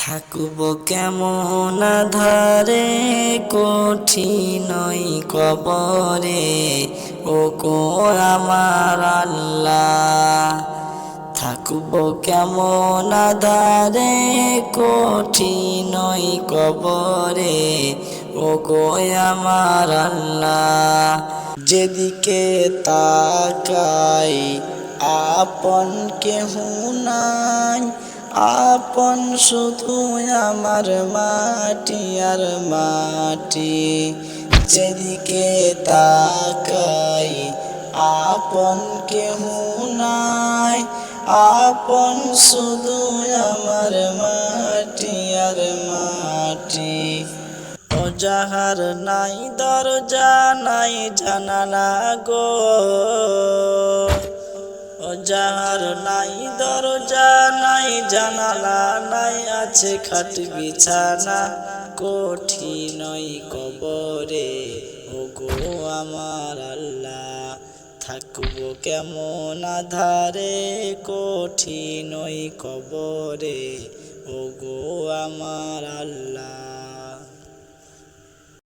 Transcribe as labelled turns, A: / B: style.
A: থাকব কেমন আধারে কঠিনই কবরে, ও গো আমার আল্লাহ। থাকব কেমন আধারে কঠিনই কবরে, ও গো আমার আল্লাহ। যেদিকে তাকাই আপন কেহ নাই, আপন শুধু আমার মাটি আর মাটি। যেদিকে তাকাই আপন কেহ নাই, আপন শুধু আমার মাটি আর মাটি। ও যাহার নাই দরজা নাই জানালা গো, ও যাহার নাই দরজা নাই জানালা নাই, আছে খাট বিছানা কঠিনই কবরে, ও গো আমার আল্লাহ। থাকব কেমন আধারে কঠিনই কবরে, ও গো আমার আল্লাহ।